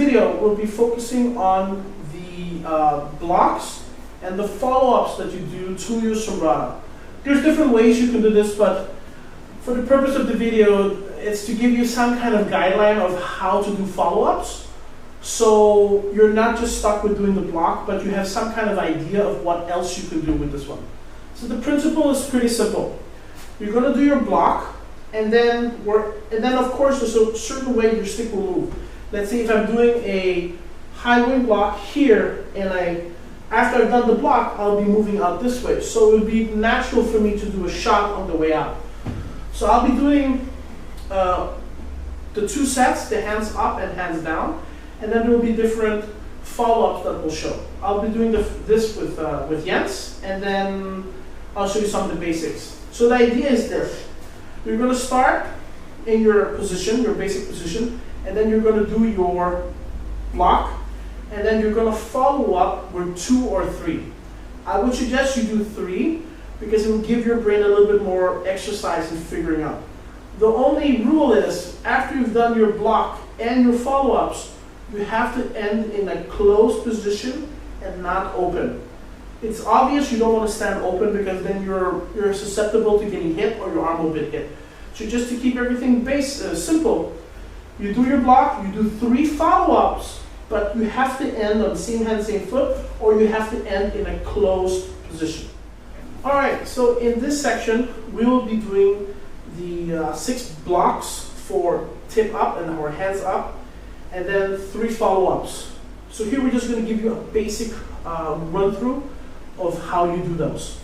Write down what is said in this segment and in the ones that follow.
video, we'll be focusing on the blocks and the follow-ups that you do to your Sumbrada. There's different ways you can do this, but for the purpose of the video, it's to give you some kind of guideline of how to do follow-ups. So you're not just stuck with doing the block, but you have some kind of idea of what else you can do with this one. So the principle is pretty simple. You're going to do your block, and then of course there's a certain way your stick will move. Let's say if I'm doing a high wing block here, and after I've done the block, I'll be moving out this way. So it would be natural for me to do a shot on the way out. So I'll be doing the two sets, the hands up and hands down, and then there will be different follow-ups that we'll show. I'll be doing this with Jens, and then I'll show you some of the basics. So the idea is this. You're going to start in your position, your basic position, and then you're going to do your block, and then you're going to follow up with 2 or 3. I would suggest you do 3, because it will give your brain a little bit more exercise in figuring out. The only rule is, after you've done your block and your follow-ups, you have to end in a closed position and not open. It's obvious you don't want to stand open, because then you're susceptible to getting hit or your arm will get hit. So just to keep everything simple, you do your block, you do 3 follow-ups, but you have to end on the same hand, same foot, or you have to end in a closed position. All right, so in this section, we will be doing the 6 blocks for tip up and our hands up, and then 3 follow-ups. So here we're just going to give you a basic run through of how you do those.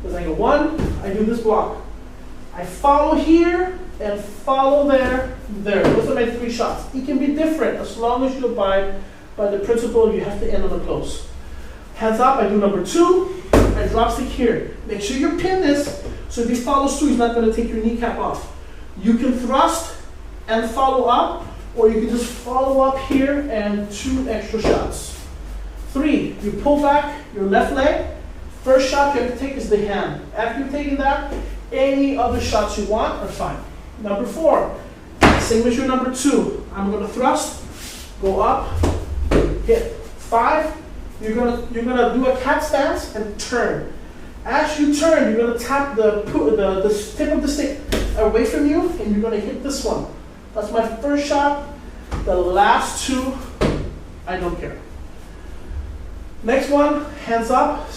Because I go 1, I do this block. I follow here and follow there. Those are my 3 shots. It can be different as long as you abide by the principle you have to end on a close. Hands up, I do number 2. I drop stick here. Make sure you pin this, so if he follows through, he's not going to take your kneecap off. You can thrust and follow up, or you can just follow up here and 2 extra shots. 3, you pull back your left leg. First shot you have to take is the hand. After you've taken that, any other shots you want are fine. Number 4, same as your number 2. I'm going to thrust, go up, hit. 5, you're gonna do a cat stance and turn. As you turn, you're gonna tap the tip of the stick away from you, and you're gonna hit this one. That's my first shot. The last 2, I don't care. Next one, hands up,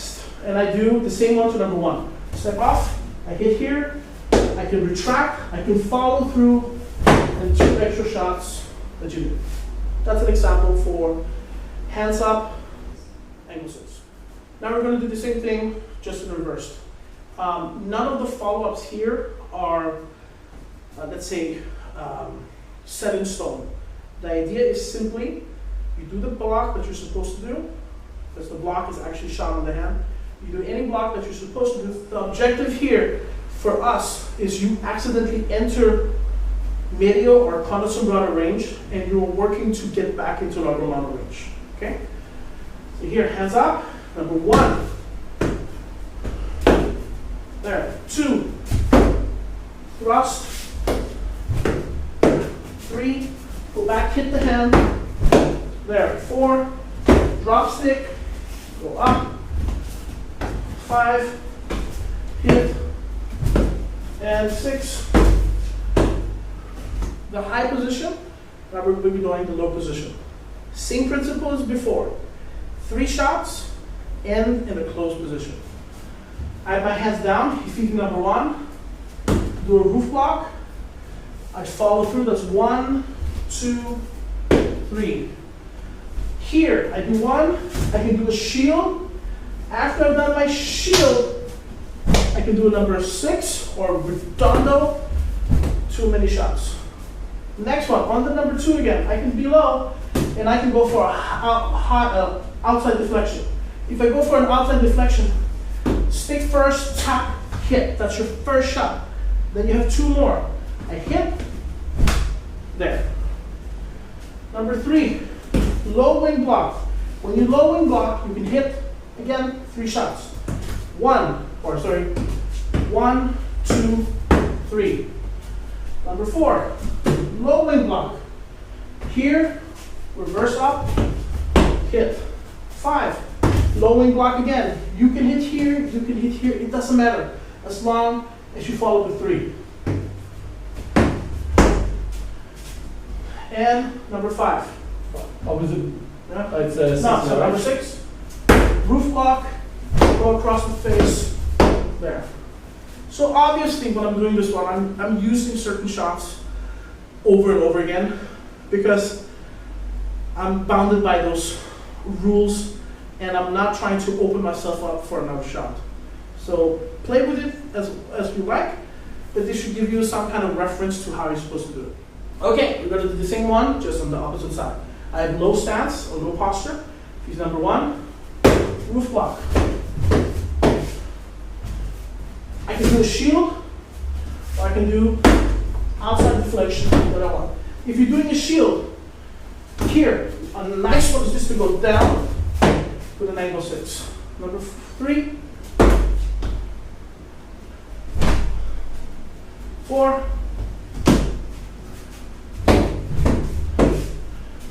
and I do the same one to number 1. Step off, I hit here, I can retract, I can follow through, and 2 extra shots that you do. That's an example for hands up, angle 6. Now we're going to do the same thing, just in reverse. None of the follow-ups here are, let's say, set in stone. The idea is simply, you do the block that you're supposed to do, because the block is actually shot on the hand. You do any block that you're supposed to do. The objective here, for us, is you accidentally enter medio or Contra Sumbrada range, and you're working to get back into La Romana range. Okay? So here, hands up. Number 1. There. 2. Thrust. 3. Go back, hit the hand. There. 4. Drop stick. Go up. 5. Hit. And 6. The high position. Now we're going to be doing the low position. Same principle as before. 3 shots, end in a closed position. I have my hands down, feet number 1, do a roof block, I follow through, that's 1, 2, 3. Here, I do 1, I can do a shield. After I've done my shield, I can do a number 6, or redondo, too many shots. Next one, on the number 2 again, I can be low, and I can go for a outside deflection. If I go for an outside deflection, stick first, tap, hit. That's your first shot. Then you have 2 more. I hit, there. Number 3, low wing block. When you low wing block, you can hit, again, 3 shots. 1, 2, 3. Number 4, low wing block. Here, reverse up, hit. 5, low wing block again. You can hit here, you can hit here, it doesn't matter, as long as you follow the 3. And number 5. Opposite. Yeah? It's No, 6 so now, number right? 6, roof block, go across the face, there. So obviously when I'm doing this one, I'm using certain shots over and over again because I'm bounded by those rules and I'm not trying to open myself up for another shot. So play with it as you like, but this should give you some kind of reference to how you're supposed to do it. Okay, we're going to do the same one, just on the opposite side. I have low stance or low posture. Piece number 1, roof block. I can do a shield, or I can do outside deflection, what I want. If you're doing a shield, here, a nice one is just to go down with an angle 6. Number 3, 4,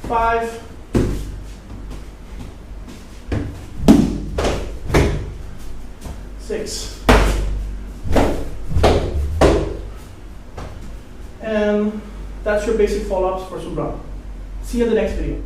5, 6. And that's your basic follow-ups for Sumbrada. See you in the next video.